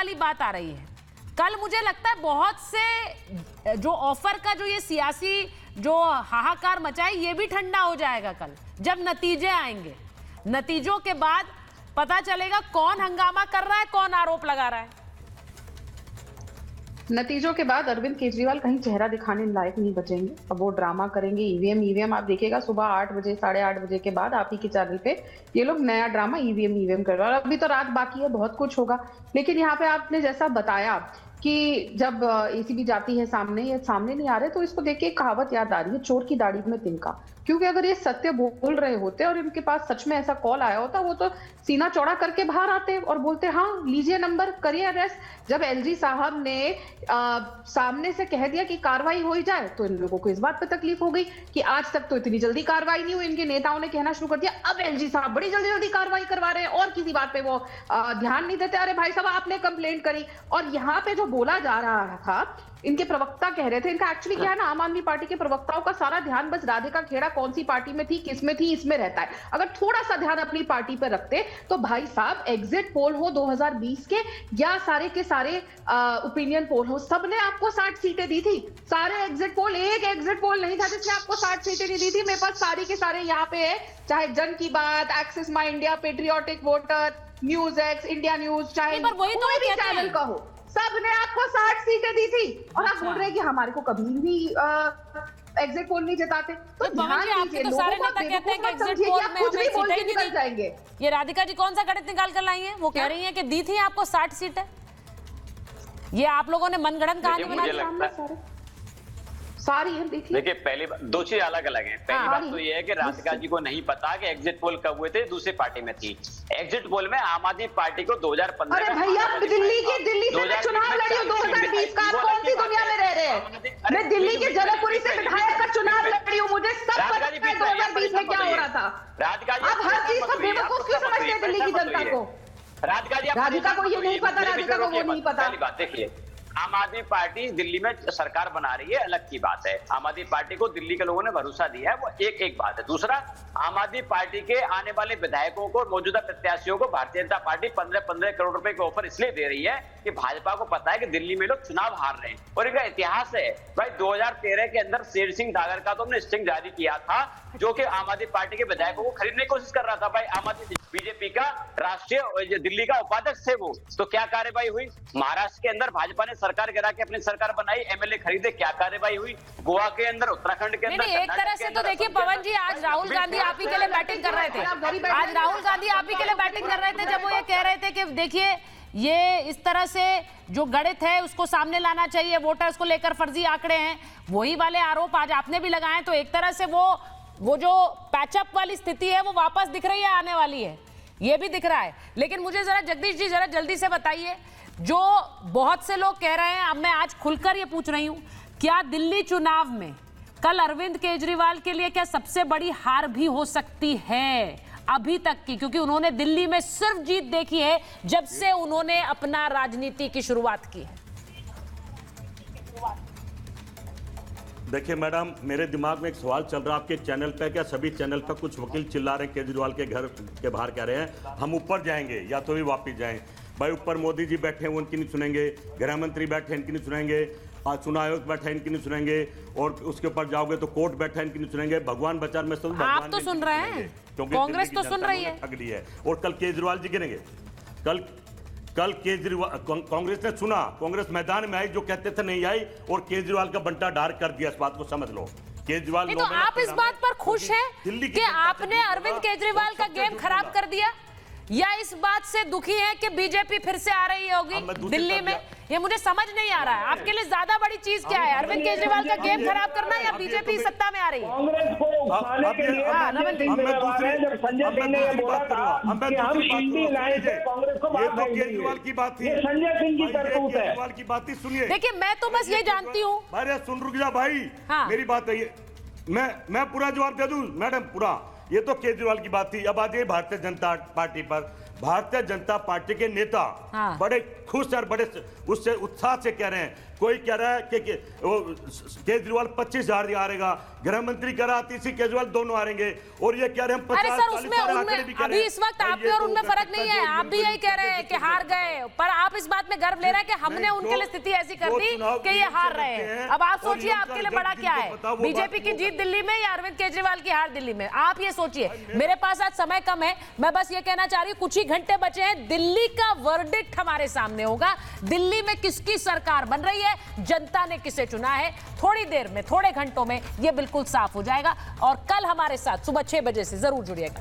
वाली बात आ रही है। कल मुझे लगता है बहुत से जो ऑफर का जो ये सियासी जो हाहाकार मचाए ये भी ठंडा हो जाएगा कल जब नतीजे आएंगे। नतीजों के बाद पता चलेगा कौन हंगामा कर रहा है, कौन आरोप लगा रहा है। नतीजों के बाद अरविंद केजरीवाल कहीं चेहरा दिखाने लायक नहीं बचेंगे। अब वो ड्रामा करेंगे। ईवीएम आप देखिएगा सुबह 8 बजे 8:30 बजे के बाद आप ही के चैनल पे ये लोग नया ड्रामा ईवीएम कर रहे हैं। और अभी तो रात बाकी है, बहुत कुछ होगा। लेकिन यहाँ पे आपने जैसा बताया कि जब एसीबी जाती है सामने, ये सामने नहीं आ रहे, तो इसको देख के एक कहावत याद आ रही है, चोर की दाढ़ी में तिनका। क्योंकि अगर ये सत्य बोल रहे होते और इनके पास सच में ऐसा कॉल आया होता, वो तो सीना चौड़ा करके बाहर आते और बोलते हाँ लीजिए नंबर, करिए अरेस्ट। जब एलजी साहब ने सामने से कह दिया कि कार्रवाई हो ही जाए, तो इन लोगों को इस बात पे तकलीफ हो गई कि आज तक तो इतनी जल्दी कार्रवाई नहीं हुई। इनके नेताओं ने कहना शुरू कर दिया अब एलजी साहब बड़ी जल्दी जल्दी कार्रवाई करवा रहे हैं और किसी बात पे वो ध्यान नहीं देते। अरे भाई साहब आपने कंप्लेंट करी। और यहाँ पे जो बोला जा रहा था, इनके प्रवक्ता कह रहे थे, इनका एक्चुअली क्या है ना, आम आदमी पार्टी के प्रवक्ताओं का सारा ध्यान बस राधिका खेड़ा कौन सी पार्टी में थी, किस में थी, इसमें रहता है। अगर थोड़ा सा ध्यान अपनी पार्टी पर रखते तो भाई साहब एग्जिट पोल हो 2020 के या सारे के सारे ओपिनियन पोल हो, सबने आपको 60 सीटें दी थी। सारे एग्जिट पोल, एक एग्जिट पोल नहीं था जिसने आपको 60 सीटें नहीं दी थी। मेरे पास सारी के सारे यहाँ पे है, चाहे Jan Ki Baat, Axis My India, Patriotic Voter, News X, India News, चाहे कोई भी चैनल का हो, सबने आपको 60 सीटें दी थी। और आप बोल रहे हैं कि हमारे को कभी भी एग्जिट पोल नहीं जिताते। तो ध्यान दीजिए, तो सारे नेता कहते हैं कि एग्जिट पोल में कुछ भी बोल के निकल जाएंगे। ये राधिका जी कौन सा गणित निकाल कर लाई हैं? वो कह रही हैं कि दी थी आपको 60 सीटें। ये आप लोगों ने मनगढ़ंत कहानी बना दी सारी है। देखिए पहली बात, दो चीज अलग अलग है। पहली बात तो ये है कि राधिका जी को नहीं पता कि एग्जिट पोल कब हुए थे, दूसरी पार्टी में थी। एग्जिट पोल में आम आदमी पार्टी को 2015 अरे भैया दिल्ली से मैं चुनाव लड़ी हूँ 2020 का, कौन सी दुनिया में रह रहे हैं? मैं दिल्ली के जलकपुरी से विधायक का चुनाव लड़ी हूँ, मुझे सब पता है 2020 में क्या हो रहा था। राधिका जी आप हर चीज को बेवकूफ क्यों समझते हैं दिल्ली की जनता को? राधिका को ये नहीं पता, राधिका को वो नहीं पता। पहली बात देखिए, आम आदमी पार्टी दिल्ली में सरकार बना रही है, अलग की बात है। आम आदमी पार्टी को दिल्ली के लोगों ने भरोसा दिया है, वो एक बात है। दूसरा, आम आदमी पार्टी के आने वाले विधायकों को, मौजूदा प्रत्याशियों को भारतीय जनता पार्टी 15-15 करोड़ रुपए के ऑफर इसलिए दे रही है कि भाजपा को पता है कि दिल्ली में लोग चुनाव हार रहे हैं। और इनका इतिहास है भाई, 2013 के अंदर शेर सिंह डागर का तो हमने स्टिंग जारी किया था, जो कि आम आदमी पार्टी के विधायकों को खरीदने की कोशिश कर रहा था। भाई आम आदमी बीजेपी का राष्ट्रीय दिल्ली का उपाध्यक्ष थे वो, तो क्या कार्रवाई हुई? महाराष्ट्र के अंदर भाजपा ने सरकार गिरा के अपनी सरकार बनाई, एमएलए खरीदे, क्या कार्रवाई हुई? गोवा के अंदर, उत्तराखंड के अंदर, एक तरह से तो देखिए पवन जी, आज राहुल गांधी आप ही के लिए बैटिंग कर रहे थे। आज राहुल गांधी आप ही के लिए बैटिंग कर रहे थे जब वो ये कह रहे थे कि देखिए ये इस तरह से जो गणित है उसको सामने लाना चाहिए, वोटर्स को लेकर फर्जी आंकड़े हैं, वही वाले आरोप आज आपने भी लगाए। तो एक तरह से वो जो पैचअप वाली स्थिति है वो वापस दिख रही है, आने वाली है, ये भी दिख रहा है। लेकिन मुझे जरा जगदीश जी जरा जल्दी से बताइए, जो बहुत से लोग कह रहे हैं, अब मैं आज खुलकर ये पूछ रही हूं, क्या दिल्ली चुनाव में कल अरविंद केजरीवाल के लिए क्या सबसे बड़ी हार भी हो सकती है अभी तक की? क्योंकि उन्होंने दिल्ली में सिर्फ जीत देखी है जब से उन्होंने अपना राजनीति की शुरुआत की है। देखिए मैडम, मेरे दिमाग में एक सवाल चल रहा है आपके चैनल पे, क्या सभी चैनल पर कुछ वकील चिल्ला रहे हैं केजरीवाल के घर के बाहर, कह रहे हैं हम ऊपर जाएंगे या तो भी वापस जाएं। भाई ऊपर मोदी जी बैठे हैं, वो उनकी नहीं सुनेंगे, गृह मंत्री बैठे हैं, इनकी नहीं सुनेंगे, चुनाव आयोग बैठा है, इनकी नहीं सुनेंगे, और उसके ऊपर जाओगे तो कोर्ट बैठा है, इनकी नहीं सुनेंगे। भगवान बचार में सब आप तो सुन रहे हैं, कांग्रेस तो सुन रही है, ठग ली है। और कल केजरीवाल जी गिरेंगे। कल केजरीवाल, कांग्रेस ने सुना, कांग्रेस मैदान में आई, जो कहते थे नहीं आई, और केजरीवाल का बंटा डार कर दिया। इस बात को समझ लो। केजरीवाल तो आप इस बात पर खुश हैं कि आपने अरविंद केजरीवाल का गेम खराब कर दिया, या इस बात से दुखी है कि बीजेपी फिर से आ रही होगी दिल्ली में? ये मुझे समझ नहीं आ रहा है, आपके लिए ज्यादा बड़ी चीज क्या है, अरविंद केजरीवाल का गेम खराब करना या बीजेपी सत्ता में आ रही है? कांग्रेस को उठाने के लिए जब संजय सिंह ने ये बोला था कि हम इंडी लाइन से कांग्रेस को बाहर भेजेंगे, केजरीवाल की बात थी, संजय सिंह की करतूत है। केजरीवाल की बात ही सुनिए। देखिए मैं तो बस ये जानती हूँ, अरे सुन, रुक जा भाई, मेरी बात है ये, मैं पूरा जवाब दे दूं मैडम, पूरा। ये तो केजरीवाल की बात थी। अब आ जाइए भारतीय जनता पार्टी पर। भारतीय जनता पार्टी के नेता हाँ। बड़े खुश और बड़े उससे उत्साह से कह रहे हैं। कोई कह रहा है कि वो केजरीवाल 25,000 हारेगा, गृह मंत्री कह रहा तीसरी केजरीवाल दोनों हारेंगे, और ये कह रहे हैं 50 अरे सर उसमें अभी इस वक्त आप और उनमें फर्क नहीं है, आप भी यही कह रहे हैं कि हार गए, पर आप इस बात में गर्व ले रहे हैं कि हमने उनके लिए स्थिति ऐसी कर दी कि ये हार रहे हैं। अब आप सोचिए आपके लिए बड़ा क्या है, बीजेपी की जीत दिल्ली में या अरविंद केजरीवाल की हार दिल्ली में, आप ये सोचिए। मेरे पास आज समय कम है, मैं बस ये कहना चाह रही हूँ कुछ ही घंटे बचे हैं, दिल्ली का वर्डिक्ट हमारे सामने होगा। दिल्ली में किसकी सरकार बन रही है, जनता ने किसे चुना है, थोड़ी देर में, थोड़े घंटों में ये बिल्कुल साफ हो जाएगा। और कल हमारे साथ सुबह 6 बजे से जरूर जुड़िएगा।